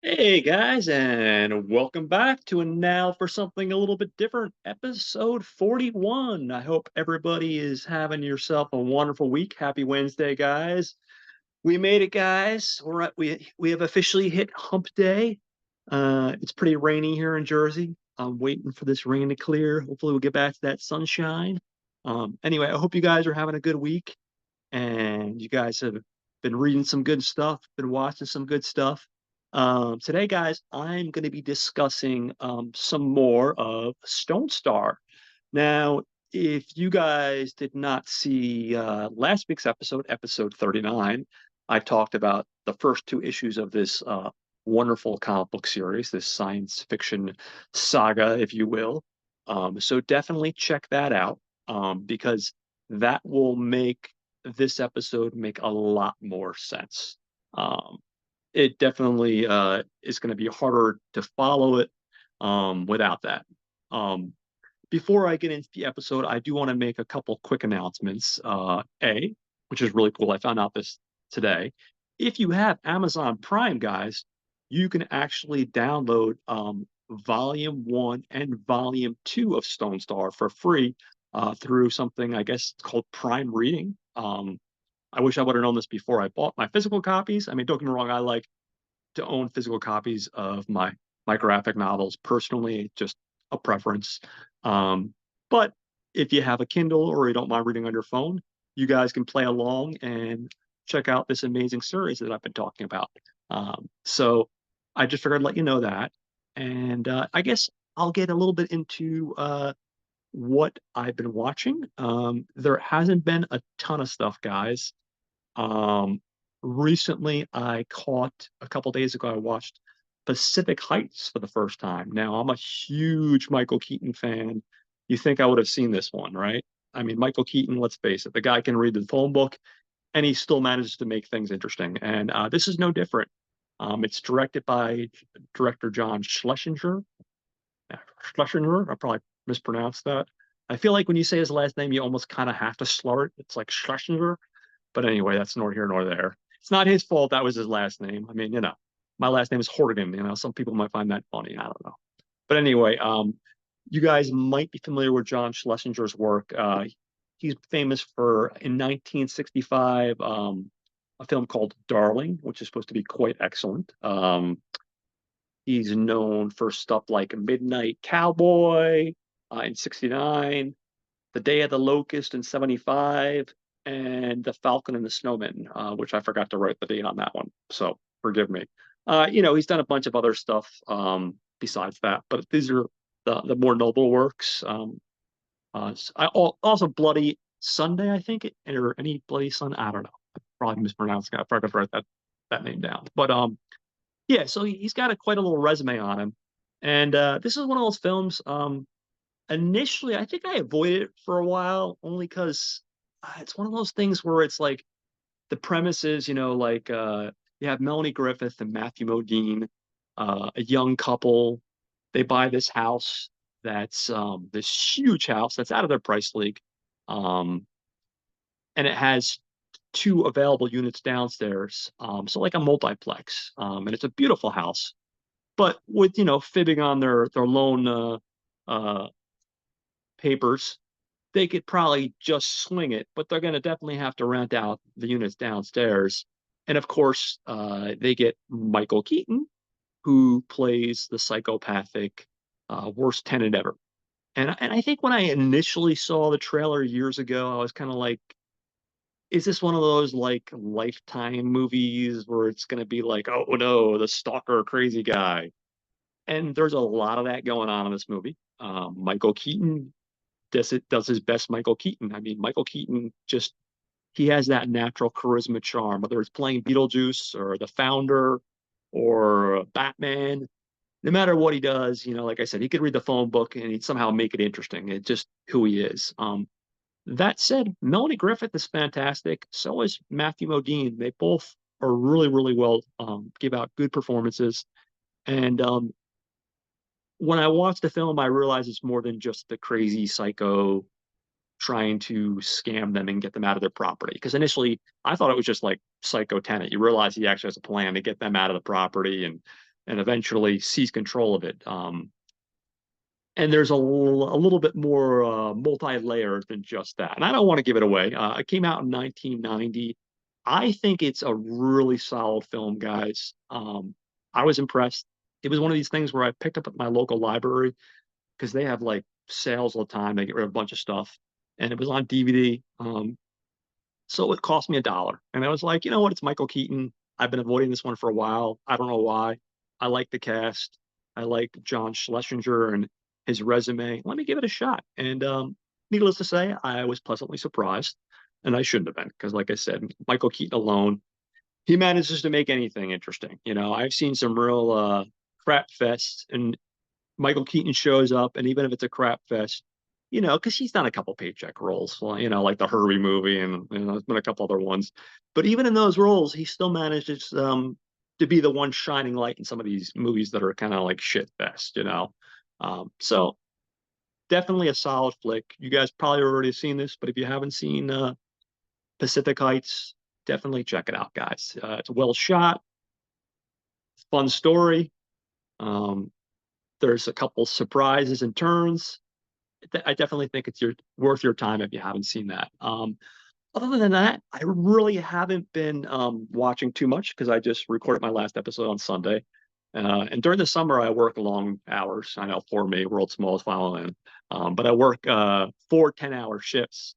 Hey guys, and welcome back to a Now for Something a Little Bit Different, episode 41. I hope everybody is having yourself a wonderful week. Happy Wednesday, guys. We made it, guys. We have officially hit hump day. It's pretty rainy here in Jersey. I'm waiting for this rain to clear. Hopefully we'll get back to that sunshine. Anyway, I hope you guys are having a good week and you guys have been reading some good stuff, been watching some good stuff. Today, guys, I'm going to be discussing some more of Stone Star. Now, if you guys did not see last week's episode, episode 39, I talked about the first two issues of this wonderful comic book series, this science fiction saga, if you will. So definitely check that out because that will make this episode make a lot more sense. Um, it definitely is going to be harder to follow it without that. Um, Before I get into the episode, I do want to make a couple quick announcements. Which is really cool, I found out this today. If you have Amazon Prime, guys, you can actually download Volume 1 and Volume 2 of Stone Star for free through something, I guess, it's called Prime Reading. I wish I would have known this before I bought my physical copies. I mean, don't get me wrong, I like to own physical copies of my graphic novels personally, just a preference. But if you have a Kindle or you don't mind reading on your phone, you guys can play along and check out this amazing series that I've been talking about. So I just figured I'd let you know that. And I guess I'll get a little bit into what I've been watching. There hasn't been a ton of stuff, guys. Um, Recently, I caught a couple days ago, I watched Pacific Heights for the first time. Now, I'm a huge Michael Keaton fan. You think I would have seen this one, right? I mean, Michael Keaton, let's face it, the guy can read the phone book and he still manages to make things interesting. And this is no different. It's directed by director John Schlesinger. Schlesinger, I probably mispronounced that. I feel like when you say his last name, you almost kind of have to slur it. It's like Schlesinger. But anyway, that's nor here nor there. It's not his fault that was his last name. I mean, my last name is Hortigan. Some people might find that funny. I don't know. But anyway, you guys might be familiar with John Schlesinger's work. He's famous for in 1965 a film called Darling, which is supposed to be quite excellent. He's known for stuff like Midnight Cowboy in '69, The Day of the Locust in '75, and The Falcon and the Snowman, which I forgot to write the date on that one. So forgive me. He's done a bunch of other stuff besides that, but these are the more noble works. Also Bloody Sunday, I think, or any Bloody Sun. I don't know. I probably mispronounced it. I forgot to write that name down. But yeah, so he's got quite a little resume on him, and this is one of those films. Initially, I think I avoided it for a while only because it's one of those things where it's like the premise is, you have Melanie Griffith and Matthew Modine, a young couple. They buy this house that's this huge house that's out of their price league. Um, and it has two available units downstairs. So like a multiplex. And it's a beautiful house. But with, fibbing on their loan uh, papers, they could probably just swing it, but they're going to definitely have to rent out the units downstairs. And of course, they get Michael Keaton, who plays the psychopathic worst tenant ever. And I think when I initially saw the trailer years ago, I was kind of like, is this one of those like Lifetime movies where it's going to be like, oh no, the stalker crazy guy? And there's a lot of that going on in this movie. Michael Keaton does his best Michael Keaton. I mean, Michael Keaton just he has that natural charisma charm, whether it's playing Beetlejuice or the Founder or Batman. No matter what he does, like I said, he could read the phone book and he'd somehow make it interesting. It's just who he is. That said, Melanie Griffith is fantastic. So is Matthew Modine. They both are really, really well, give out good performances. And when I watched the film, I realized it's more than just the crazy psycho trying to scam them and get them out of their property. Because initially, I thought it was just like Psycho Tenant. You realize he actually has a plan to get them out of the property, and eventually seize control of it. And there's a little bit more multi-layered than just that. And I don't want to give it away. It came out in 1990. I think it's a really solid film, guys. I was impressed. It was one of these things where I picked up at my local library because they have like sales all the time. They get rid of a bunch of stuff, and it was on DVD. So it cost me $1, and I was like, you know what? It's Michael Keaton. I've been avoiding this one for a while. I don't know why. I like the cast. I like John Schlesinger and his resume. Let me give it a shot. And needless to say, I was pleasantly surprised, and I shouldn't have been because, like I said, Michael Keaton alone, he manages to make anything interesting. You know, I've seen some real crap fests, and Michael Keaton shows up, and even if it's a crap fest, you know, because he's done a couple paycheck roles, you know, like the Herbie movie, and you know, there's been a couple other ones. But even in those roles, he still manages to be the one shining light in some of these movies that are kind of like shit fest, you know. So definitely a solid flick. You guys probably already seen this, but if you haven't seen Pacific Heights, definitely check it out, guys. It's well shot, fun story. Um, there's a couple surprises and turns. I definitely think it's worth your time if you haven't seen that. Other than that, I really haven't been watching too much because I just recorded my last episode on Sunday. And during the summer, I work long hours. I know for me, world's smallest violin, but I work 4 10-hour shifts.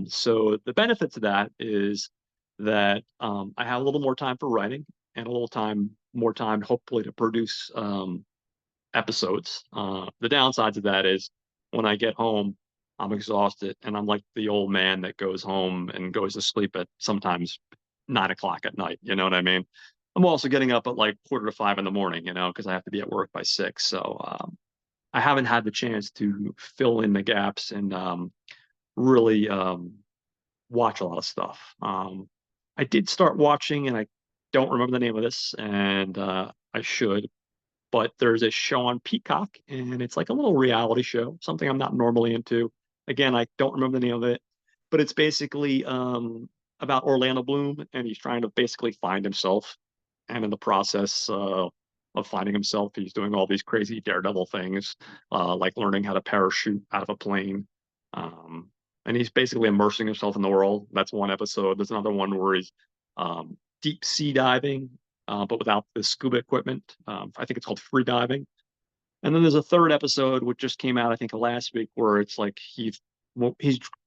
So the benefit to that is that I have a little more time for writing and a little more time, hopefully, to produce episodes. The downsides of that is when I get home, I'm exhausted and I'm like the old man that goes home and goes to sleep at sometimes 9 o'clock at night. You know what I mean? I'm also getting up at like 4:45 in the morning, you know, because I have to be at work by 6. So I haven't had the chance to fill in the gaps and really watch a lot of stuff. I did start watching, and I don't remember the name of this, and I should, but there's a show on Peacock, and it's like a little reality show, something I'm not normally into. Again, I don't remember the name of it, but it's basically about Orlando Bloom, and he's trying to basically find himself. And in the process of finding himself, he's doing all these crazy daredevil things, like learning how to parachute out of a plane. Um, and he's basically immersing himself in the world. That's one episode. There's another one where he's deep sea diving, but without the scuba equipment. I think it's called free diving. And then there's a third episode which just came out, I think, last week, where it's like he's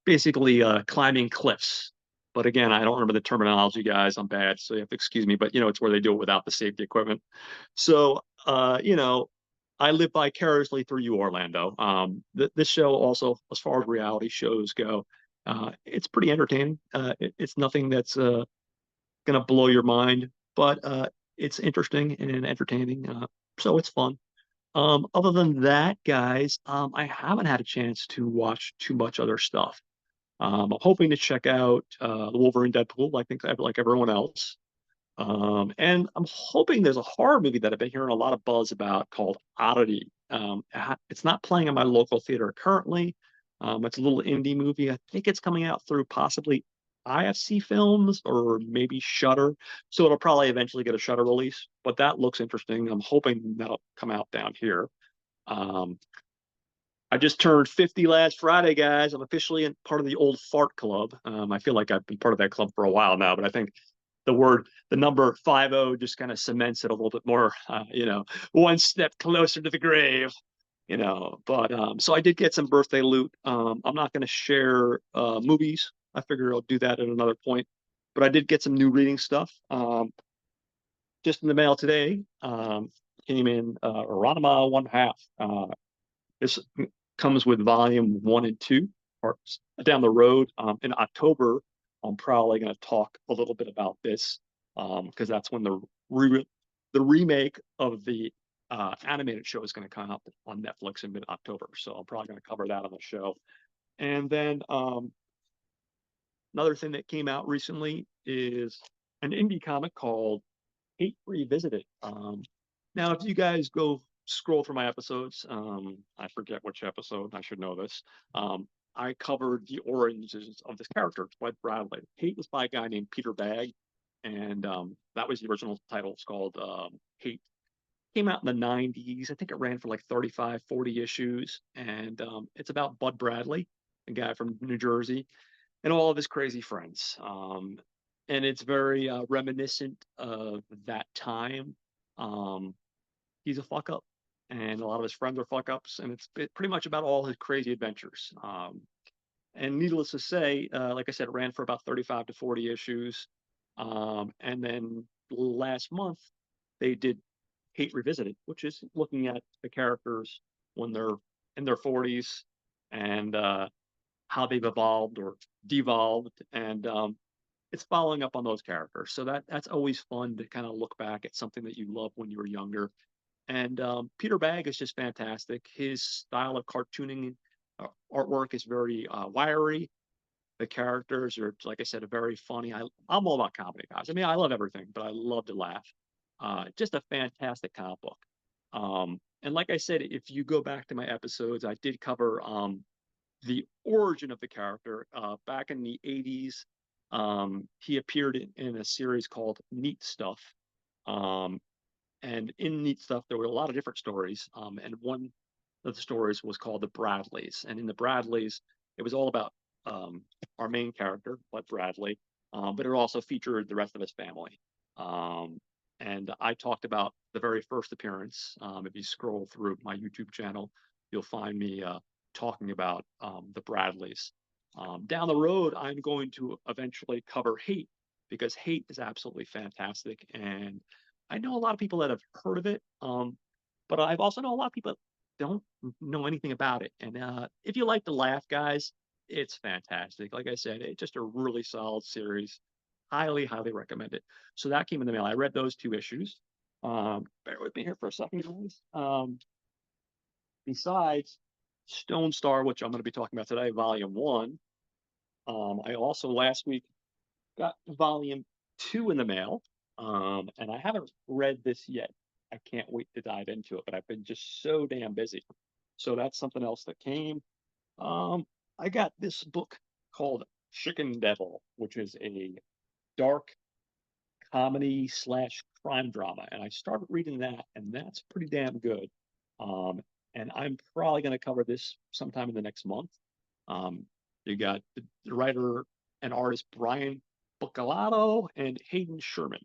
basically climbing cliffs. But again, I don't remember the terminology, guys. I'm bad, so you have to excuse me. But you know, it's where they do it without the safety equipment. So you know, I live vicariously through you, Orlando. This show also, as far as reality shows go, it's pretty entertaining. It's nothing that's going to blow your mind, but it's interesting and entertaining. So it's fun. Other than that, guys, I haven't had a chance to watch too much other stuff. I'm hoping to check out the Wolverine Deadpool, I think, like everyone else. And I'm hoping there's a horror movie that I've been hearing a lot of buzz about called Oddity. It's not playing in my local theater currently. It's a little indie movie. I think it's coming out through possibly IFC Films or maybe Shudder. So it'll probably eventually get a Shudder release, but that looks interesting. I'm hoping that'll come out down here. Um, I just turned 50 last Friday, guys. I'm officially in part of the old fart club. I feel like I've been part of that club for a while now, but I think the number 50 just kind of cements it a little bit more, you know, one step closer to the grave, you know. But so I did get some birthday loot. I'm not going to share movies. I figure I'll do that at another point. But I did get some new reading stuff. Just in the mail today, came in Eronima One Half. This comes with volume 1 and 2. Or down the road in October, I'm probably going to talk a little bit about this because that's when the remake of the animated show is going to come up on Netflix in mid-October. So I'm probably going to cover that on the show. And then another thing that came out recently is an indie comic called Hate Revisited. Now, if you guys go scroll through my episodes, I forget which episode, I should know this. I covered the origins of this character, Dwight Bradley. Hate was by a guy named Peter Bagge, and that was the original title. It's called Hate. Came out in the 90s. I think it ran for like 35, 40 issues, and it's about Bud Bradley, a guy from New Jersey, and all of his crazy friends. And it's very reminiscent of that time. Um, he's a fuck up, and a lot of his friends are fuck ups, and pretty much about all his crazy adventures. And needless to say, like I said, it ran for about 35 to 40 issues. And then last month, they did Hate Revisited, which is looking at the characters when they're in their 40s and how they've evolved or devolved. And it's following up on those characters. So that's always fun to kind of look back at something that you loved when you were younger. And Peter Bagg is just fantastic. His style of cartooning artwork is very wiry. The characters are, like I said, very funny. I'm all about comedy, guys. I mean, I love everything, but I love to laugh. Just a fantastic comic book. And like I said, if you go back to my episodes, I did cover the origin of the character. Back in the 80s, he appeared in a series called Neat Stuff. Um, and in Neat Stuff, there were a lot of different stories. And one of the stories was called The Bradleys. And in The Bradleys, it was all about um, our main character, Bud Bradley, but it also featured the rest of his family. Um, and I talked about the very first appearance. If you scroll through my YouTube channel, you'll find me talking about the Bradleys. Down the road, I'm going to eventually cover Hate because Hate is absolutely fantastic. And I know a lot of people that have heard of it, but I've also know a lot of people that don't know anything about it. And if you like to laugh, guys, it's fantastic. Like I said, it's just a really solid series. Highly, highly recommend it. So that came in the mail. I read those two issues. Bear with me here for a second, guys. Besides Stone Star, which I'm going to be talking about today, Volume 1, I also last week got Volume 2 in the mail. And I haven't read this yet. I can't wait to dive into it, but I've been just so damn busy. So that's something else that came. Um, I got this book called Chicken Devil, which is a dark comedy slash crime drama. And I started reading that, and that's pretty damn good. Um, and I'm probably going to cover this sometime in the next month. Um, you got the writer and artist Brian Bucalato and Hayden Sherman.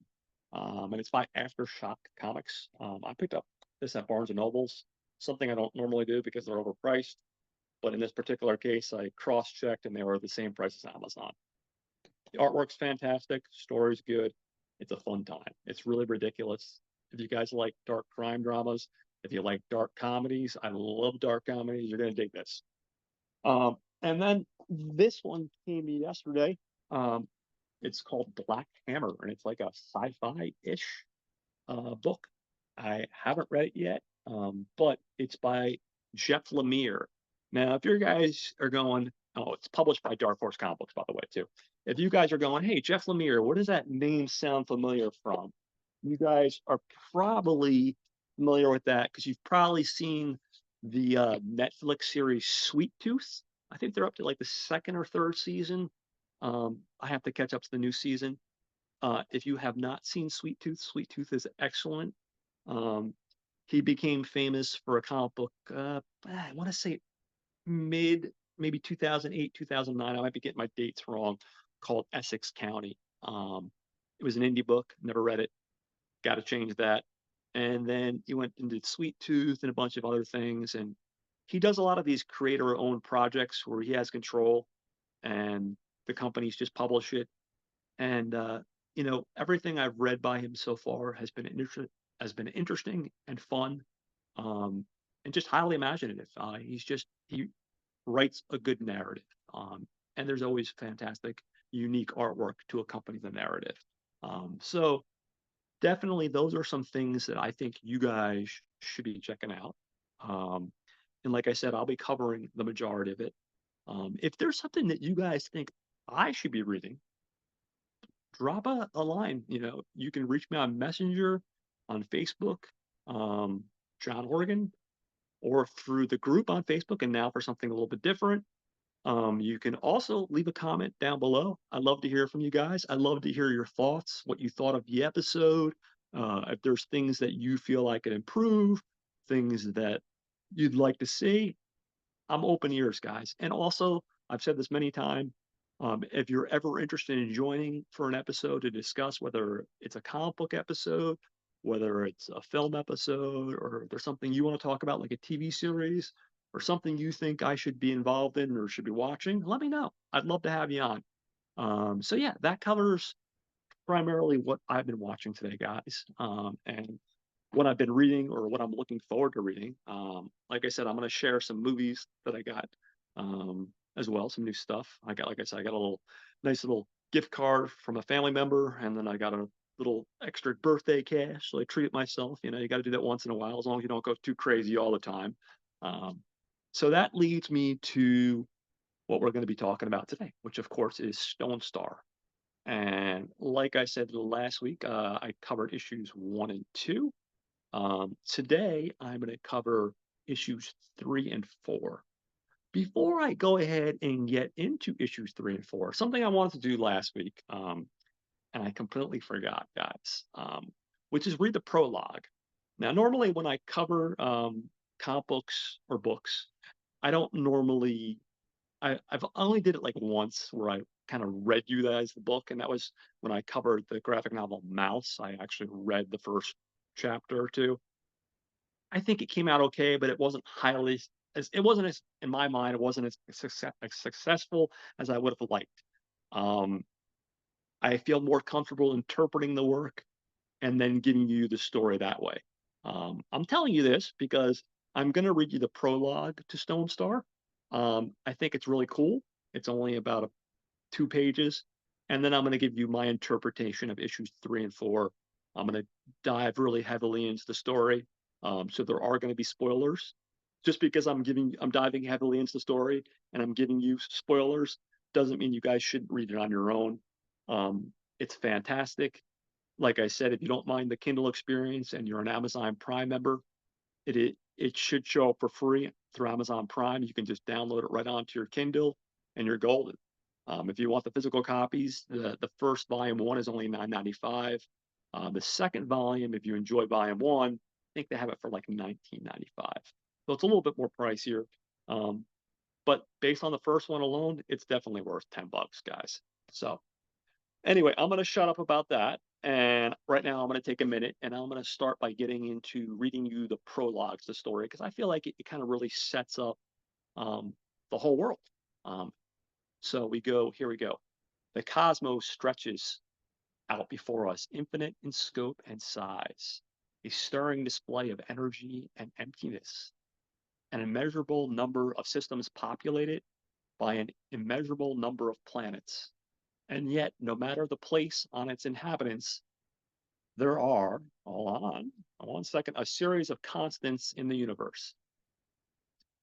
And it's by Aftershock Comics. I picked up this at Barnes and Nobles, something I don't normally do because they're overpriced. But in this particular case, I cross-checked and they were the same price as Amazon. The artwork's fantastic, story's good. It's a fun time. It's really ridiculous. If you guys like dark crime dramas, if you like dark comedies, I love dark comedies. You're gonna dig this. And then this one came yesterday. Um, it's called Black Hammer, and it's like a sci-fi-ish book. I haven't read it yet, but it's by Jeff Lemire. Now, if you guys are going, oh, it's published by Dark Horse Comic Books, by the way, too. If you guys are going, hey, Jeff Lemire, where does that name sound familiar from? You guys are probably familiar with that because you've probably seen the Netflix series Sweet Tooth. I think they're up to like the second or third season. I have to catch up to the new season. If you have not seen Sweet Tooth is excellent. Um, he became famous for a comic book. I want to say mid maybe 2008, 2009. I might be getting my dates wrong. Called Essex County. It was an indie book. Never read it. Got to change that. And then he went and did Sweet Tooth and a bunch of other things. And he does a lot of these creator-owned projects where he has control, and the companies just publish it. And everything I've read by him so far has been interesting and fun, and just highly imaginative. He writes a good narrative, and there's always fantastic, unique artwork to accompany the narrative. So definitely, those are some things that I think you guys should be checking out. Um, and like I said, I'll be covering the majority of it. If there's something that you guys think I should be reading, drop a line. You can reach me on Messenger, on Facebook, um, John Horgan, or through the group on Facebook. And now for something a little bit different, you can also leave a comment down below. I'd love to hear from you guys. I'd love to hear your thoughts, what you thought of the episode, If there's things that you feel I could improve, things that you'd like to see, I'm open ears, guys. And also, I've said this many times. If you're ever interested in joining for an episode to discuss whether it's a comic book episode, whether it's a film episode, or there's something you want to talk about, like a TV series, or something you think I should be involved in or should be watching, let me know. I'd love to have you on. So yeah, that covers primarily what I've been watching today, guys, and what I've been reading or what I'm looking forward to reading. Like I said, I'm going to share some movies that I got as well, some new stuff. I got, like I said, I got a little nice little gift card from a family member, and then I got a little extra birthday cash. So I treated myself. You know, you got to do that once in a while, as long as you don't go too crazy all the time. Um, so that leads me to what we're going to be talking about today, which of course is Stone Star. And like I said last week, I covered issues 1 and 2. Today, I'm going to cover issues 3 and 4. Before I go ahead and get into issues 3 and 4, something I wanted to do last week, and I completely forgot, guys, which is read the prologue. Now, normally when I cover comic books or books, I don't normally I've only did it like once where I kind of read you guys the book, and that was when I covered the graphic novel Mouse. I actually read the first chapter or two. I think it came out okay, but it wasn't highly as it wasn't as in my mind, it wasn't as successful as I would have liked. Um, I feel more comfortable interpreting the work and then giving you the story that way. I'm telling you this because I'm going to read you the prologue to Stone Star. I think it's really cool. It's only about 2 pages, and then I'm going to give you my interpretation of issues 3 and 4. I'm going to dive really heavily into the story, so there are going to be spoilers. Just because I'm diving heavily into the story and I'm giving you spoilers doesn't mean you guys shouldn't read it on your own. It's fantastic. Like I said, if you don't mind the Kindle experience and you're an Amazon Prime member, it should show up for free through Amazon Prime. You can just download it right onto your Kindle, and you're golden. If you want the physical copies, the first volume 1 is only $9.95. The second volume, if you enjoy volume 1, I think they have it for like $19.95. So it's a little bit more pricier. Um, but based on the first one alone, it's definitely worth $10, guys. So anyway, I'm going to shut up about that. And right now, I'm going to take a minute and I'm going to start by getting into reading you the prologues, the story, because I feel like it kind of really sets up um, the whole world. Um, here we go. The cosmos stretches out before us, infinite in scope and size, a stirring display of energy and emptiness, an immeasurable number of systems populated by an immeasurable number of planets. And yet, no matter the place on its inhabitants, there are, hold on 1 second, a series of constants in the universe.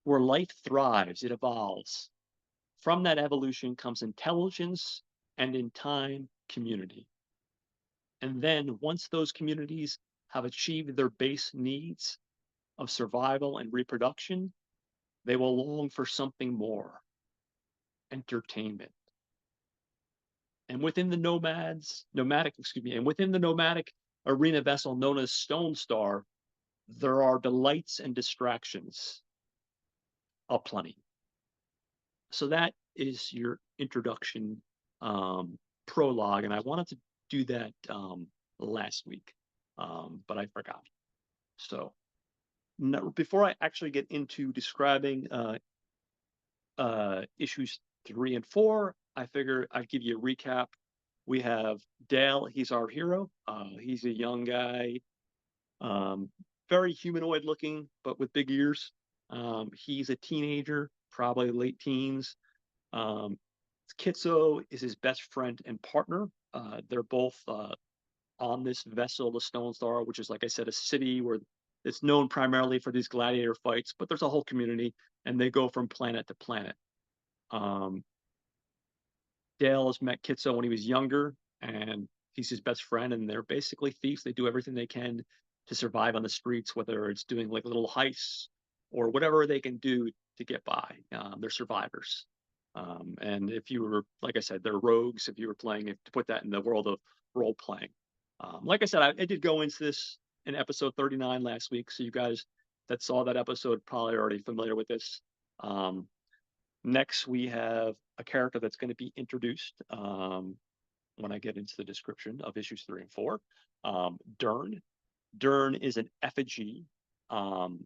Where life thrives, it evolves. From that evolution comes intelligence and, in time, community. And then, once those communities have achieved their base needs of survival and reproduction, they will long for something more: entertainment. And within the nomadic arena vessel known as Stone Star, there are delights and distractions aplenty. So that is your introduction prologue, and I wanted to do that last week, but I forgot. So before I actually get into describing issues 3 and 4, I figure I'd give you a recap. We have Dale. He's our hero. He's a young guy, um, very humanoid looking, but with big ears. He's a teenager, probably late teens. Um, Kitso is his best friend and partner. They're both on this vessel, the Stone Star, which is, like I said, a city where it's known primarily for these gladiator fights, but there's a whole community, and they go from planet to planet. Um, Dale has met Kitso when he was younger, and he's his best friend, and they're basically thieves. They do everything they can to survive on the streets, whether it's doing like little heists or whatever they can do to get by. They're survivors. And if you were, like I said, they're rogues. If you were playing, to put that in the world of role playing. Like I said, I did go into this in episode 39 last week, so you guys that saw that episode probably already familiar with this. Um, Next, we have a character that's going to be introduced when I get into the description of issues 3 and 4. Dern. Dern is an effigy um,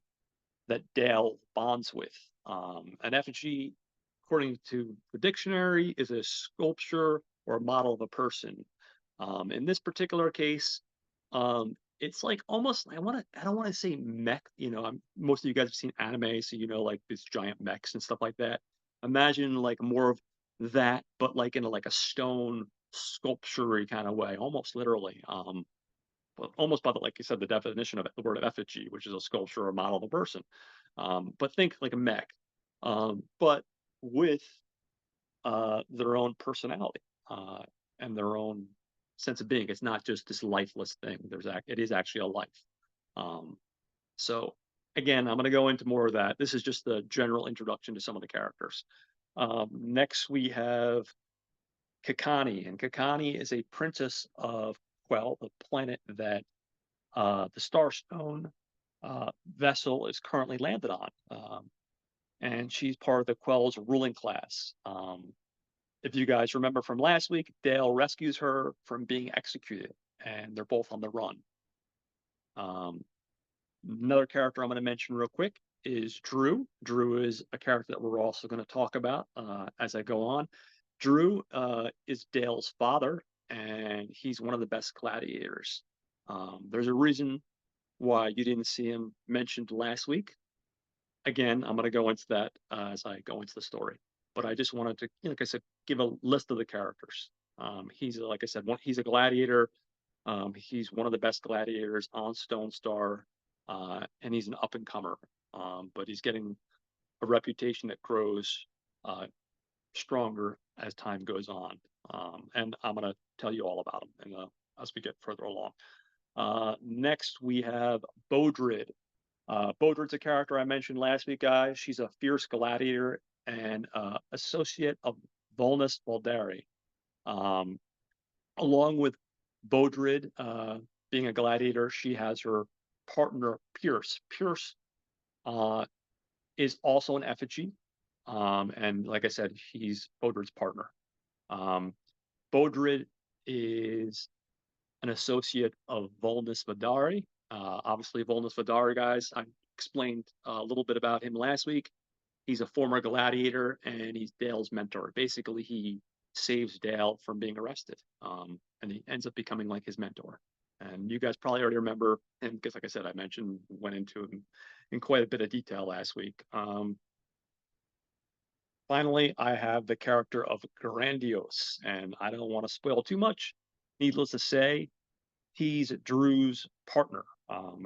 that Dale bonds with. An effigy, according to the dictionary, is a sculpture or a model of a person. In this particular case, it's like almost I don't want to say mech. Most of you guys have seen anime, so like these giant mechs and stuff like that. Imagine like more of that, but like in like a stone sculpture kind of way, almost literally. But almost by like you said, the definition of it, the word of effigy, which is a sculpture or model of a person. But think like a mech, but with their own personality and their own sense of being. It's not just this lifeless thing. It is actually a life. Um, so again, I'm going to go into more of that. This is just the general introduction to some of the characters. Next, we have Kakani, and Kakani is a princess of Quell, the planet that the Starstone vessel is currently landed on. And she's part of the Quell's ruling class. If you guys remember from last week, Dale rescues her from being executed, and they're both on the run. Another character I'm going to mention real quick is Drew. Drew is a character that we're also going to talk about as I go on. Drew is Dale's father, and he's one of the best gladiators. There's a reason why you didn't see him mentioned last week. Again, I'm going to go into that as I go into the story. But I just wanted to, like I said, give a list of the characters. He's, like I said, he's a gladiator. He's one of the best gladiators on Stone Star, and he's an up and comer. But he's getting a reputation that grows stronger as time goes on. And I'm going to tell you all about him as we get further along. Next, we have Bodrid. Bodrid's a character I mentioned last week, guys. She's a fierce gladiator and associate of Volnus Voldari. Along with Bodrid being a gladiator, she has her partner Pierce. Pierce is also an effigy, and like I said, he's Bodrid's partner. Bodrid is an associate of Volnus Voldari. Obviously, Volnus Voldari, guys, I explained a little bit about him last week. He's a former gladiator and he's Dale's mentor. Basically, he saves Dale from being arrested, and he ends up becoming like his mentor. And you guys probably already remember him because, like I said, I went into him in quite a bit of detail last week. Finally, I have the character of Grandiose, and I don't want to spoil too much. Needless to say, he's Drew's partner.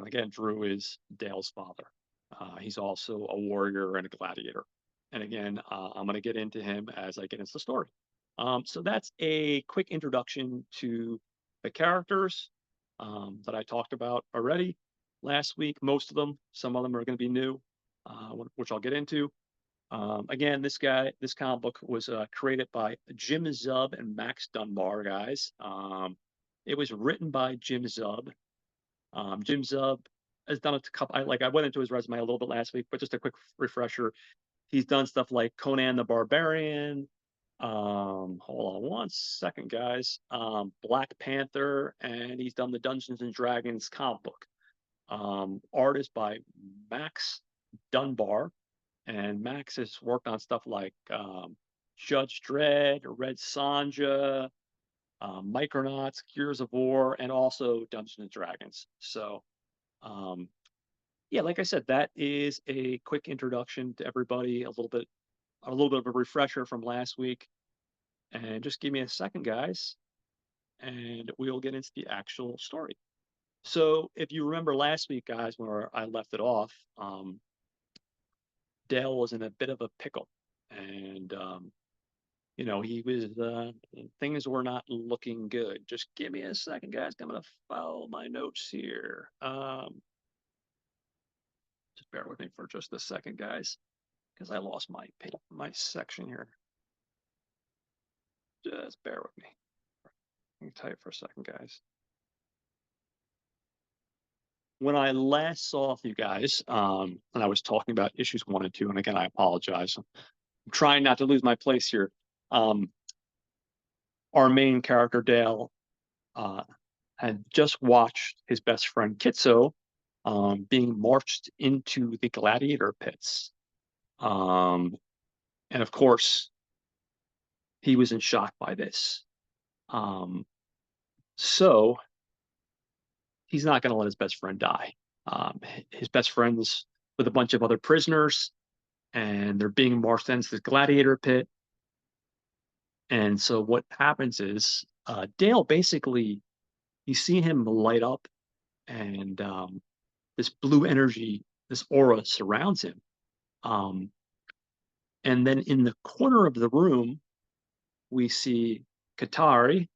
Again, Drew is Dale's father. He's also a warrior and a gladiator. And again, I'm going to get into him as I get into the story. So that's a quick introduction to the characters that I talked about already last week. Most of them, some of them are going to be new, which I'll get into. Again, this comic book was created by Jim Zub and Max Dunbar, guys. It was written by Jim Zub. Jim Zub has done a couple. I went into his resume a little bit last week, but just a quick refresher. He's done stuff like Conan the Barbarian. Hold on one second, guys. Black Panther, and he's done the Dungeons and Dragons comic book. Artist by Max Dunbar, and Max has worked on stuff like Judge Dredd, Red Sonja, Micronauts, Gears of War, and also Dungeons and Dragons. So, yeah, like I said, that is a quick introduction to everybody, a little bit of a refresher from last week. And just give me a second, guys, and we'll get into the actual story. So, if you remember last week, guys, where I left it off, Dale was in a bit of a pickle, and he was things were not looking good. Just give me a second, guys. I'm gonna follow my notes here. Just bear with me for just a second, guys, because I lost my section here. Just bear with me. Let me type for a second, guys. when I last saw with you guys, and I was talking about issues 1 and 2, and again, I apologize. I'm trying not to lose my place here. Um, our main character, Dale, uh, had just watched his best friend Kitso being marched into the gladiator pits. Um, and of course, he was in shock by this. Um, so he's not going to let his best friend die. His best friend's with a bunch of other prisoners, and they're being marched into the gladiator pit. And so what happens is Dale basically, you see him light up, and this blue energy, this aura surrounds him. Um, and then in the corner of the room, we see Katari,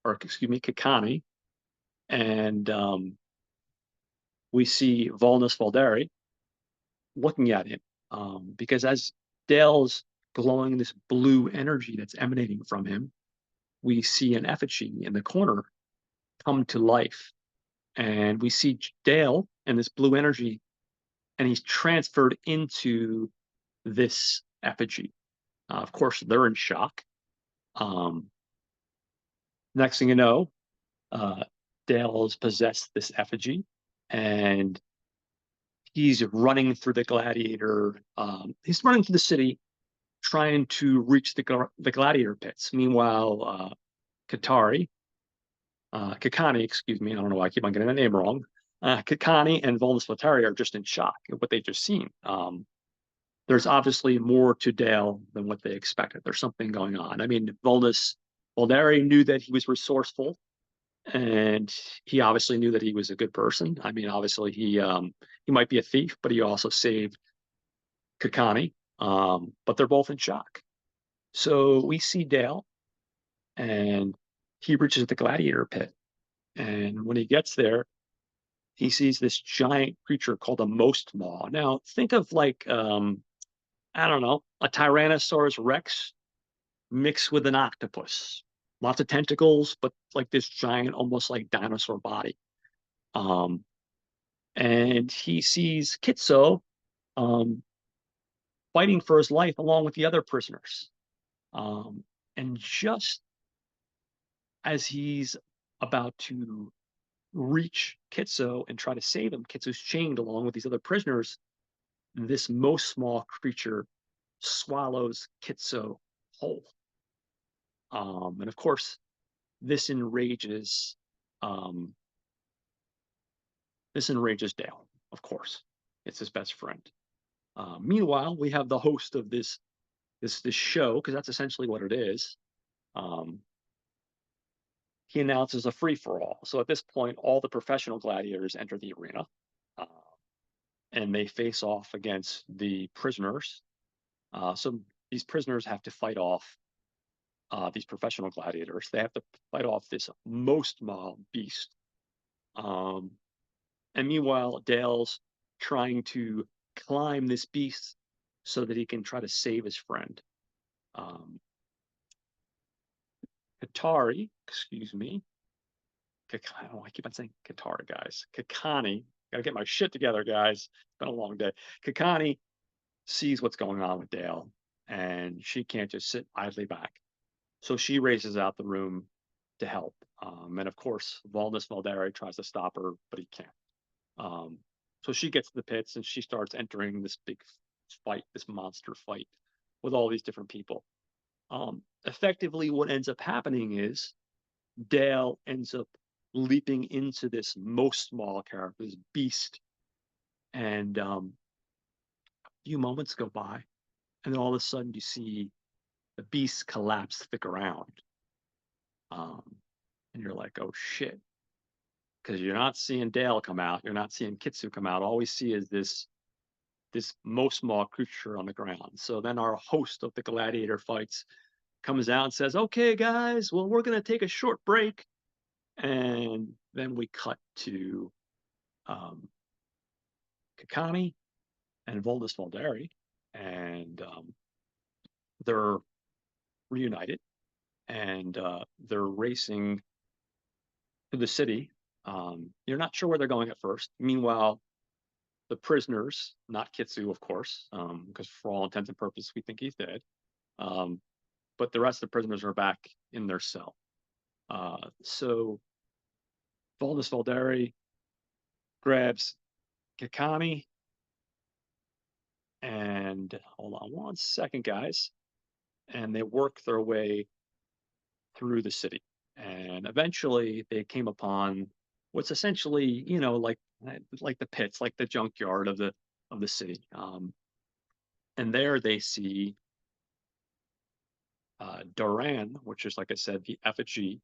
or excuse me, Kakani, and we see Volnus Valderi looking at him. Because as Dale's glowing this blue energy that's emanating from him, we see an effigy in the corner come to life. And we see Dale and this blue energy, and he's transferred into this effigy. Of course, they're in shock. Um, Next thing you know, uh, Dale has possessed this effigy, and he's running through the gladiator. He's running through the city, trying to reach the gladiator pits. Meanwhile, Katari, Kakani, excuse me, I don't know why I keep on getting that name wrong. Kakani and Volnus Vatari are just in shock at what they've just seen. There's obviously more to Dale than what they expected. There's something going on. I mean, Volnus Valderi knew that he was resourceful, and he obviously knew that he was a good person. I mean, obviously he might be a thief, but he also saved Kakani. But they're both in shock. So we see Dale, and he reaches the gladiator pit. And when he gets there, he sees this giant creature called a most maw. Now, think of like I don't know, a Tyrannosaurus Rex mixed with an octopus. Lots of tentacles, but like this giant, almost like dinosaur body. Um, and he sees Kitso um, fighting for his life along with the other prisoners. Um, and just as he's about to reach Kitso and try to save him, Kitso's chained along with these other prisoners. This most small creature swallows Kitso whole. And of course, this enrages um, this enrages Dale. Of course, it's his best friend. Meanwhile, we have the host of this show, because that's essentially what it is. Um, he announces a free for all. So at this point, all the professional gladiators enter the arena, uh, and they face off against the prisoners. So these prisoners have to fight off these professional gladiators. They have to fight off this most mob beast. Um, and meanwhile, Dale's trying to climb this beast so that he can try to save his friend. Um, Katari, excuse me, oh, I keep on saying Katari, guys. Kakani, gotta get my shit together, guys. It's been a long day. Kakani sees what's going on with Dale, and she can't just sit idly back. So she races out the room to help. And of course, Volnus Valderi tries to stop her, but he can't. Um, so she gets to the pits and she starts entering this big fight, this monster fight with all these different people. Effectively, what ends up happening is Dale ends up leaping into this most small character, this beast, and a few moments go by, and then all of a sudden you see the beast collapse to the ground. Um, and you're like, oh shit, because you're not seeing Dale come out, you're not seeing Kitsu come out. All we see is this most small creature on the ground. So then our host of the gladiator fights comes out and says, okay, guys, well, we're going to take a short break. And then we cut to Kakani and Volnus Valderi, and they're reunited, and they're racing to the city You're not sure where they're going at first. Meanwhile, the prisoners, not Kitsu, of course, because for all intents and purposes, we think he's dead. Um, but the rest of the prisoners are back in their cell. So Valdis Valderi grabs Kakani and hold on one second, guys, and they work their way through the city. And eventually they came upon what's essentially, like the pits, like the junkyard of the city. And there they see Duran, which is, like I said, the effigy,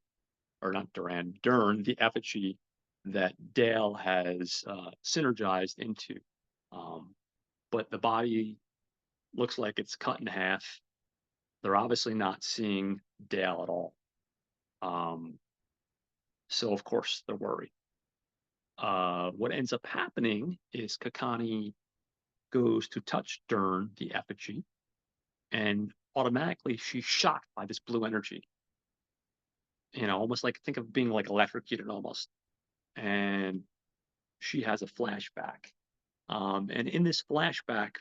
or not Duran, Dern, the effigy that Dale has synergized into. Um, but the body looks like it's cut in half. They're obviously not seeing Dale at all. Um, so, of course, they're worried. What ends up happening is Kakani goes to touch Dern, the effigy, and automatically she's shocked by this blue energy. Almost like, think of being like electrocuted almost. And she has a flashback. And in this flashback,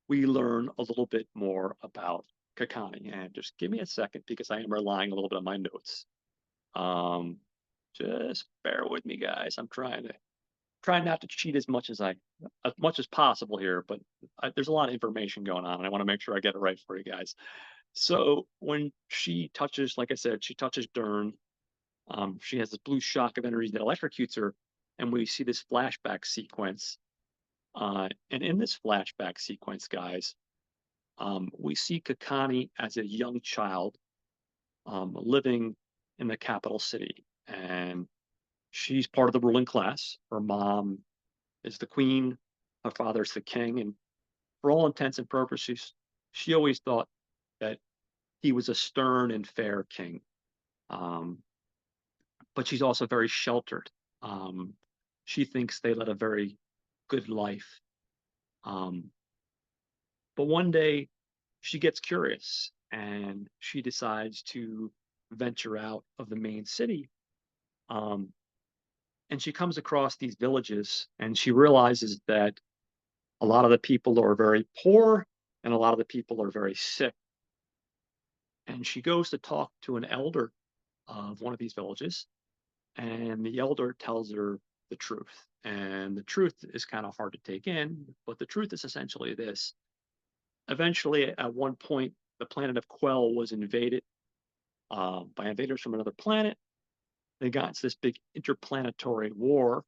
we learn a little bit more about Kakani. And just give me a second because I am relying a little bit on my notes. Um, just bear with me, guys. I'm trying not to cheat as much as possible here, but there's a lot of information going on, and I want to make sure I get it right for you guys. So when she touches, like I said, she touches Dern. She has this blue shock of energy that electrocutes her, and we see this flashback sequence. And in this flashback sequence, guys, we see Kakani as a young child living in the capital city, and she's part of the ruling class. Her mom is the queen, her father's the king, and for all intents and purposes, she always thought that he was a stern and fair king. Um, but she's also very sheltered. Um, she thinks they led a very good life. Um, but one day she gets curious and she decides to venture out of the main city. Um, and she comes across these villages and she realizes that a lot of the people are very poor and a lot of the people are very sick. And she goes to talk to an elder of one of these villages, and the elder tells her the truth. And the truth is kind of hard to take in, but the truth is essentially this. Eventually, at one point, the planet of Quell was invaded by invaders from another planet. They got into this big interplanetary war.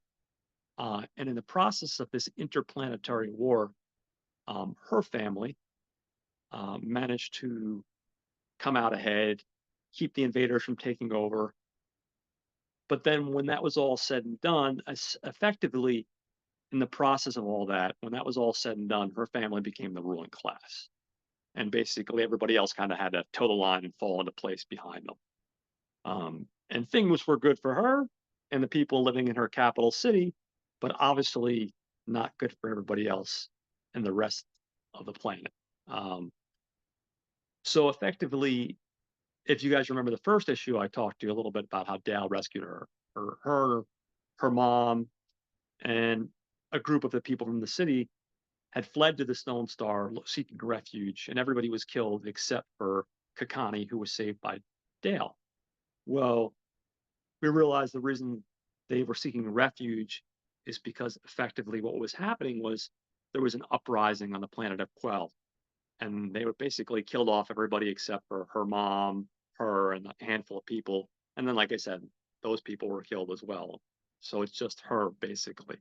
And in the process of this interplanetary war, her family managed to come out ahead, keep the invaders from taking over. But then, when that was all said and done, effectively in the process of all that, when that was all said and done, her family became the ruling class. And basically, everybody else kind of had to toe the line and fall into place behind them. And things were good for her and the people living in her capital city, but obviously not good for everybody else and the rest of the planet. Um, so effectively, if you guys remember the first issue, I talked to you a little bit about how Dale rescued her mom, and a group of the people from the city had fled to the Stone Star seeking refuge, and everybody was killed except for Kakani, who was saved by Dale. Well, we realized the reason they were seeking refuge is because effectively what was happening was there was an uprising on the planet of Quell, and they were basically killed off everybody except for her mom, her, and a handful of people. And then, like I said, those people were killed as well. So it's just her basically.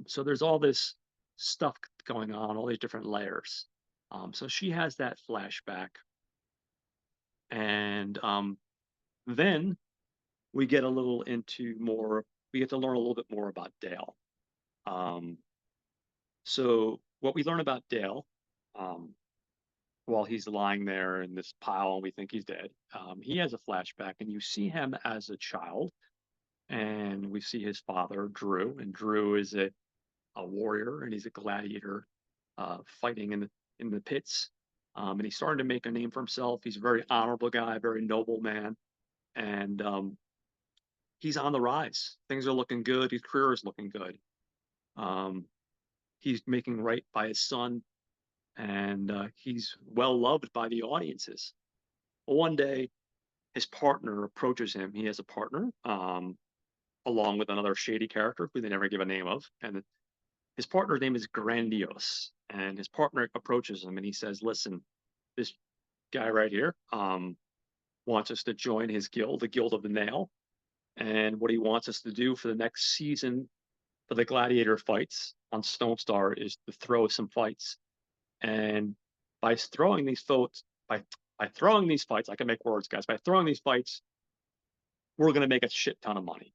So there's all this stuff going on, all these different layers. So she has that flashback, and then we get a little into more. We get to learn a little bit more about Dale. Um, so what we learn about Dale, um, while he's lying there in this pile and we think he's dead, he has a flashback, and you see him as a child, and we see his father, Drew, and Drew is a warrior and he's a gladiator fighting in the pits. And he's starting to make a name for himself. He's a very honorable guy, very noble man. And he's on the rise. Things are looking good. His career is looking good. Um, he's making right by his son, and he's well loved by the audiences. Well, one day, his partner approaches him. He has a partner, along with another shady character who they never give a name of, and his partner's name is Grandiose. And his partner approaches him and he says, "Listen, this guy right here, wants us to join his guild, the Guild of the Nail. And what he wants us to do for the next season for the gladiator fights on Stone Star is to throw some fights. And by throwing these fights, by throwing these fights, I can make words, guys. By throwing these fights, we're going to make a shit ton of money,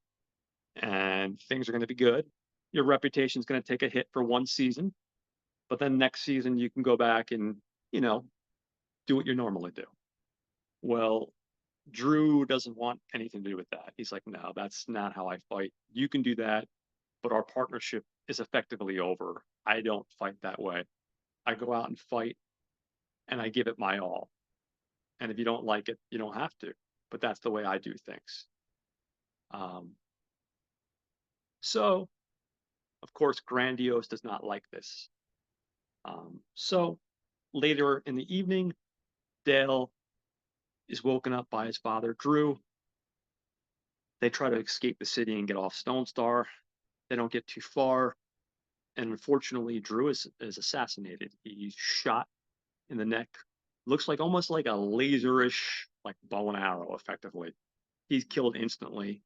and things are going to be good. Your reputation is going to take a hit for one season, but then next season you can go back and you know do what you normally do." Well, Drew doesn't want anything to do with that. He's like, "No, that's not how I fight. You can do that, but our partnership is effectively over. I don't fight that way. I go out and fight and I give it my all. And if you don't like it, you don't have to. But that's the way I do things." Um, so, of course, Grandiose does not like this. So later in the evening, Dale is woken up by his father, Drew. They try to escape the city and get off Stone Star. They don't get too far. And unfortunately, Drew is assassinated. He's shot in the neck. Looks like almost like a laserish, like bow and arrow, effectively. He's killed instantly.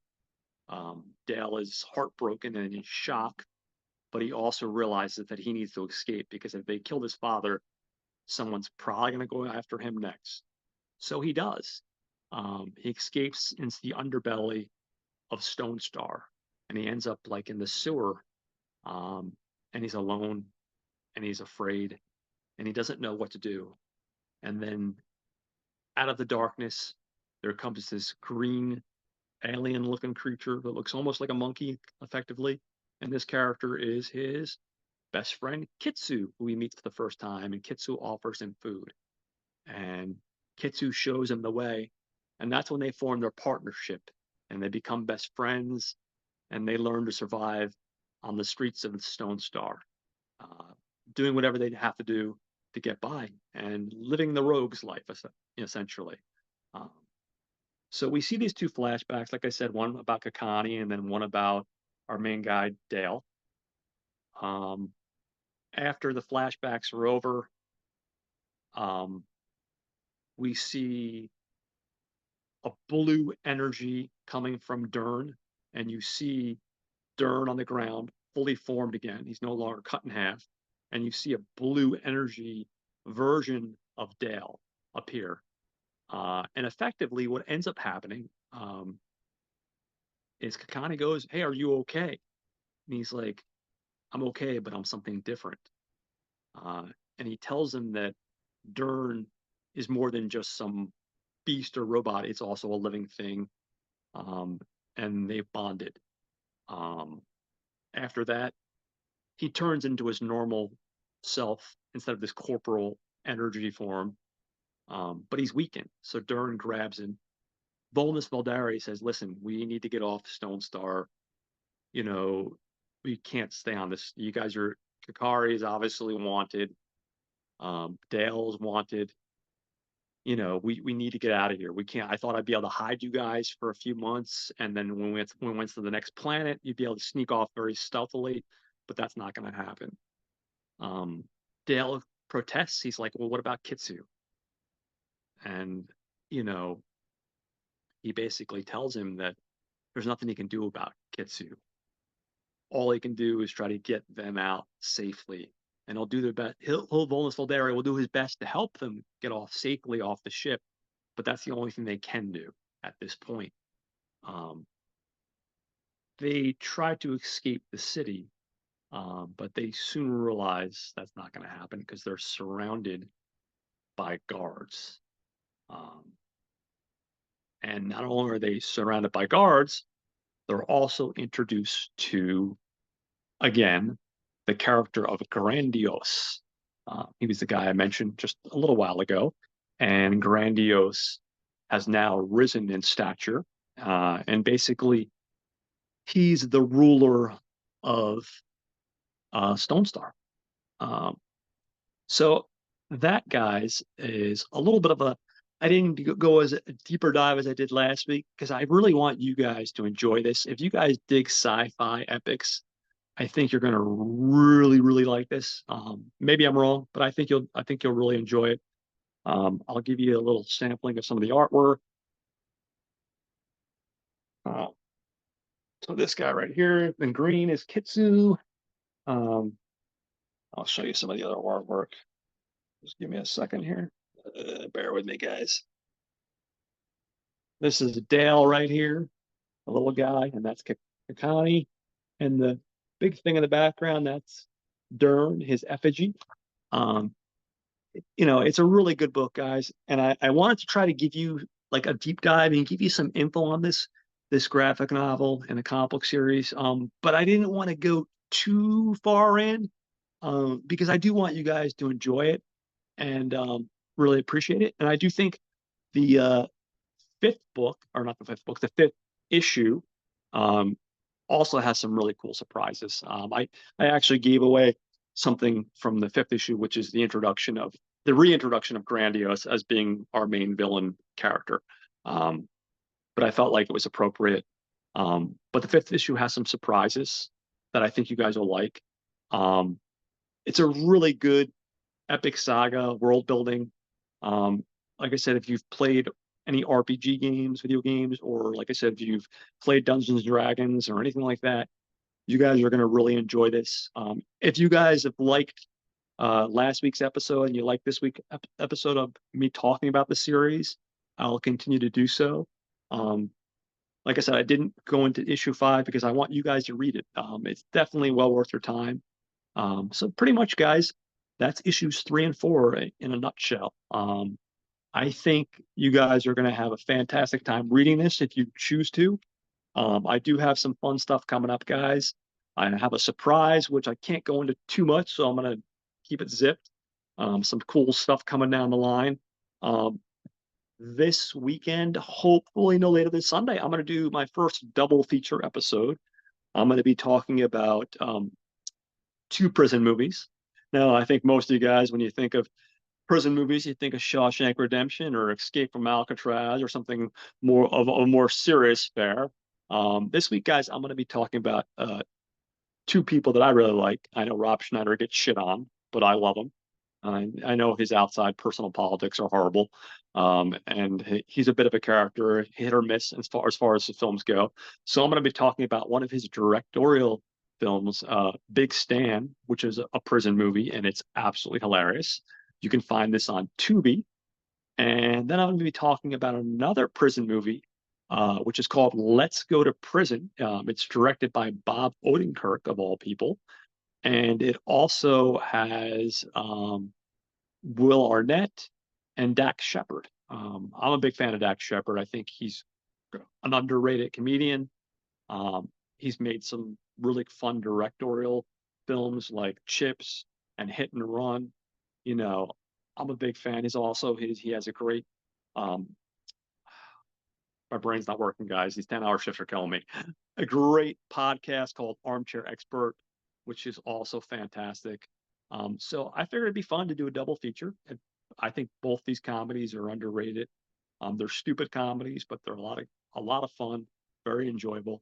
Dale is heartbroken and in shock, but he also realizes that he needs to escape because if they kill his father, someone's probably going to go after him next. So he does. He escapes into the underbelly of Stone Star, and he ends up like in the sewer. Um, and he's alone, and he's afraid, and he doesn't know what to do. And then out of the darkness, there comes this green alien-looking creature that looks almost like a monkey, effectively. And this character is his best friend Kitsu, who he meets for the first time, and Kitsu offers him food. And Kitsu shows him the way, and that's when they form their partnership, and they become best friends, and they learn to survive on the streets of the Stone Star, uh, doing whatever they have to do to get by and living the rogue's life, essentially. Um, so we see these two flashbacks, like I said, one about Kakani and then one about our main guy, Dale. Um, After the flashbacks are over, um, we see a blue energy coming from Dern, and you see Dern on the ground, fully formed again. He's no longer cut in half. And you see a blue energy version of Dale appear. And effectively, what ends up happening is Kakani goes, "Hey, are you okay?" And he's like, "I'm okay, but I'm something different." And he tells him that Dern is more than just some beast or robot, it's also a living thing. Um, and they've bonded. Um, After that, he turns into his normal self instead of this corporal energy form. But he's weakened. So Dern grabs him. Volnus Valdari says, "Listen, we need to get off Stone Star. You know, we can't stay on this. You guys are, Kakari is obviously wanted. Dale's wanted. We need to get out of here. We can't. I thought I'd be able to hide you guys for a few months, and then when we went to the next planet, you'd be able to sneak off very stealthily, but that's not going to happen." Um, Dale protests. He's like, "Well, what about Kitsu?" And you know, he basically tells him that there's nothing he can do about Kitsu. All he can do is try to get them out safely, and he'll do their best. He'll Volnus Voldari will do his best to help them get off safely off the ship, but that's the only thing they can do at this point. Um, they try to escape the city, but they soon realize that's not going to happen because they're surrounded by guards. Um, and not only are they surrounded by guards, they're also introduced to, again, the character of Grandiose. He was the guy I mentioned just a little while ago, and Grandiose has now risen in stature, and basically he's the ruler of Stone Star. Um, so that, guys, is a little bit of a. I didn't go as a deeper dive as I did last week because I really want you guys to enjoy this. If you guys dig sci-fi epics, I think you're gonna really, really like this. Maybe I'm wrong, but I think you'll really enjoy it. I'll give you a little sampling of some of the artwork. Uh, so this guy right here in green is Kitsu. Um, I'll show you some of the other artwork. Just give me a second here. Bear with me, guys. This is Dale right here, a little guy, and that's Kakani. And the big thing in the background, that's Dern, his effigy. Um, it's a really good book, guys. And I wanted to try to give you like a deep dive and give you some info on this graphic novel and the comic book series. But I didn't want to go too far in because I do want you guys to enjoy it and really appreciate it. And I do think the fifth book, or not the fifth book, the fifth issue, um, also has some really cool surprises. I actually gave away something from the fifth issue, which is the reintroduction of Grandiose as being our main villain character. Um, but I felt like it was appropriate. But the fifth issue has some surprises that I think you guys will like. Um, it's a really good epic saga world building. Um, like I said, if you've played any RPG games, video games, or like I said, if you've played Dungeons and Dragons or anything like that, you guys are going to really enjoy this. If you guys have liked last week's episode and you like this week's episode of me talking about the series, I'll continue to do so. Um, like I said, I didn't go into issue 5 because I want you guys to read it. It's definitely well worth your time. So pretty much, guys, that's issues 3 and 4 in a nutshell. I think you guys are going to have a fantastic time reading this if you choose to. I do have some fun stuff coming up, guys. I have a surprise, which I can't go into too much, so I'm going to keep it zipped. Some cool stuff coming down the line. Um, this weekend, hopefully no later than Sunday, I'm going to do my first double feature episode. I'm going to be talking about 2 prison movies. Now, I think most of you guys, when you think of prison movies, you think of Shawshank Redemption or Escape from Alcatraz or something more of a more serious fare. This week, guys, I'm going to be talking about 2 people that I really like. I know Rob Schneider gets shit on, but I love him. I know his outside personal politics are horrible, and he's a bit of a character, hit or miss as far as the films go. So I'm going to be talking about one of his directorial films, Big Stan, which is a prison movie, and it's absolutely hilarious. You can find this on Tubi. And then I'm going to be talking about another prison movie, which is called Let's Go to Prison. It's directed by Bob Odenkirk, of all people. And it also has Will Arnett and Dax Shepard. I'm a big fan of Dax Shepard. I think he's an underrated comedian. He's made some really fun directorial films like Chips and Hit and Run. You know, I'm a big fan. He has a great um, my brain's not working, guys. These 10-hour shifts are killing me. A great podcast called Armchair Expert, which is also fantastic. So I figured it'd be fun to do a double feature. And I think both these comedies are underrated. They're stupid comedies, but they're a lot of fun, very enjoyable.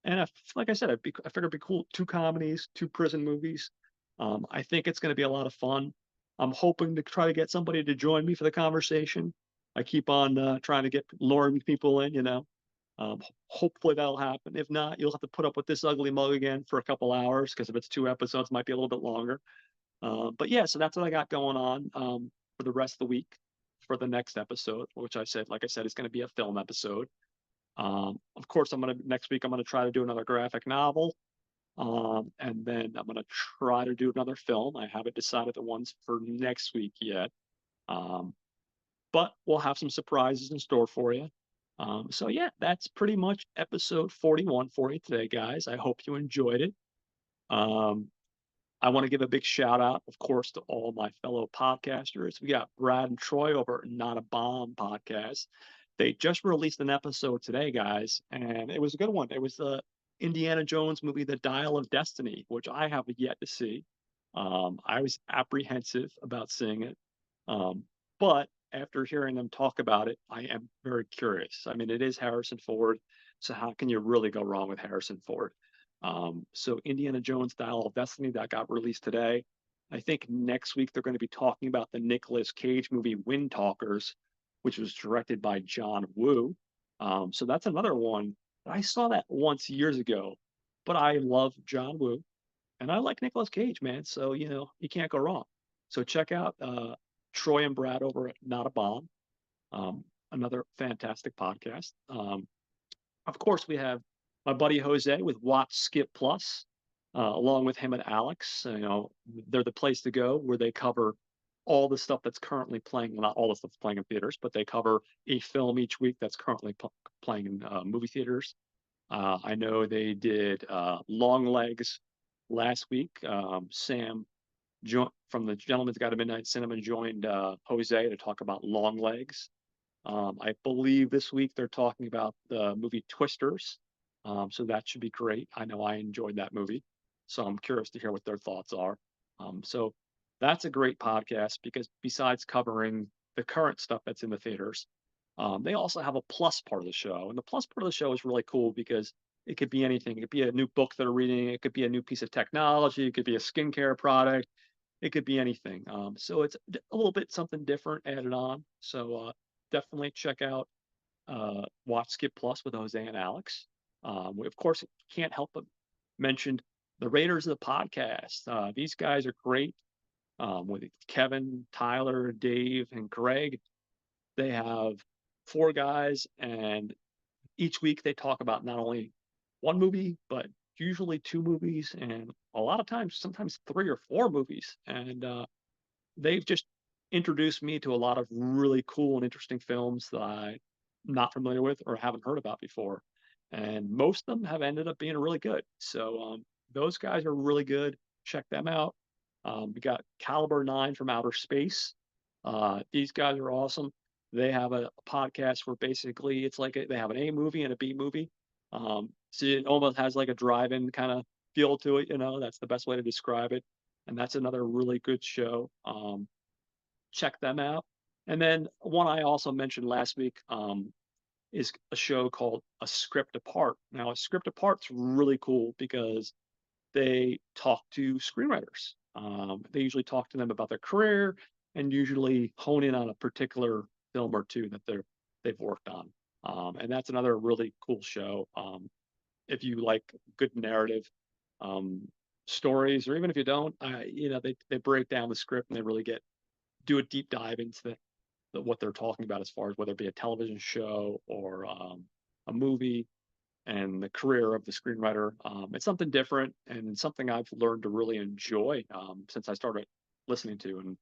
And like I said, I figured it'd be cool. 2 comedies, 2 prison movies. I think it's going to be a lot of fun. I'm hoping to try to get somebody to join me for the conversation. I keep on trying to get luring people in, hopefully that'll happen. If not, you'll have to put up with this ugly mug again for a couple hours because if it's 2 episodes, it might be a little bit longer. But yeah, so that's what I got going on for the rest of the week for the next episode, which like I said, is going to be a film episode. Of course, next week, I'm going to try to do another graphic novel. And then I'm going to try to do another film. I haven't decided the ones for next week yet. Um, but we'll have some surprises in store for you. So yeah, that's pretty much episode 41 for you today, guys. I hope you enjoyed it. Um, I want to give a big shout out, of course, to all my fellow podcasters. We got Brad and Troy over at Not a Bomb podcast. They just released an episode today, guys, and it was a good one. It was Indiana Jones movie, The Dial of Destiny, which I have yet to see. I was apprehensive about seeing it, um, but after hearing them talk about it, I am very curious. I mean, it is Harrison Ford, so how can you really go wrong with Harrison Ford? So Indiana Jones Dial of Destiny that got released today. I think next week they're going to be talking about the Nicolas Cage movie Wind Talkers, which was directed by John Woo. So that's another one. I saw that once years ago, but I love John Woo and I like Nicolas Cage, man. So, you can't go wrong. So check out Troy and Brad over at Not a Bomb, um, another fantastic podcast. Of course, we have my buddy Jose with Watch Skip Plus, along with him and Alex. They're the place to go where they cover all the stuff that's currently playing. Well, not all the stuff playing in theaters, but they cover a film each week that's currently playing in movie theaters. I know they did Long Legs last week. Sam from the Gentleman's Guide to Midnight Cinema joined Jose to talk about Long Legs. I believe this week they're talking about the movie Twisters. So that should be great. I know I enjoyed that movie. So I'm curious to hear what their thoughts are. So that's a great podcast because besides covering the current stuff that's in the theaters, they also have a plus part of the show. And the plus part of the show is really cool because it could be anything. It could be a new book they're reading, it could be a new piece of technology, it could be a skincare product, it could be anything. So it's a little bit something different added on. So definitely check out Watch Skip Plus with Jose and Alex. We, of course, can't help but mention the Raiders of the podcast. These guys are great with Kevin, Tyler, Dave, and Greg. They have four guys, and each week they talk about not only one movie, but usually two movies, and a lot of times, sometimes three or four movies. And they've just introduced me to a lot of really cool and interesting films that I'm not familiar with or haven't heard about before. And most of them have ended up being really good. So those guys are really good. Check them out. We got Caliber 9 from Outer Space. These guys are awesome. They have a podcast where basically it's like they have an A movie and a B movie. So it almost has like a drive-in kind of feel to it. That's the best way to describe it. And that's another really good show. Check them out. And then one I also mentioned last week is a show called A Script Apart. Now, A Script Apart's really cool because they talk to screenwriters. They usually talk to them about their career and usually hone in on a particular film or two that they've worked on. And that's another really cool show. If you like good narrative um, stories, or even if you don't, they break down the script and they really do a deep dive into what they're talking about as far as whether it be a television show or a movie and the career of the screenwriter. It's something different and something I've learned to really enjoy since I started listening to. And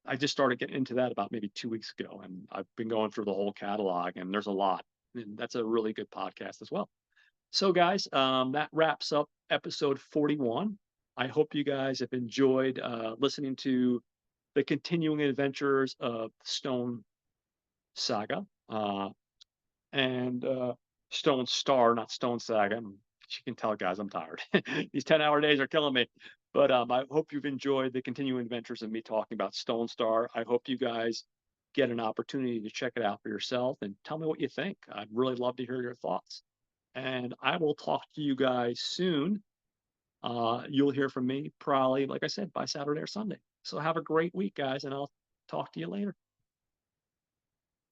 I just started getting into that about maybe 2 weeks ago. And I've been going through the whole catalog, and there's a lot. And that's a really good podcast as well. So, guys, that wraps up episode 41. I hope you guys have enjoyed listening to the continuing adventures of Stone Saga and Stone Star, not Stone Saga. You can tell, guys, I'm tired. These 10-hour days are killing me. But I hope you've enjoyed the continuing adventures of me talking about Stone Star. I hope you guys get an opportunity to check it out for yourself and tell me what you think. I'd really love to hear your thoughts. And I will talk to you guys soon. You'll hear from me probably, like I said, by Saturday or Sunday. So have a great week, guys, and I'll talk to you later.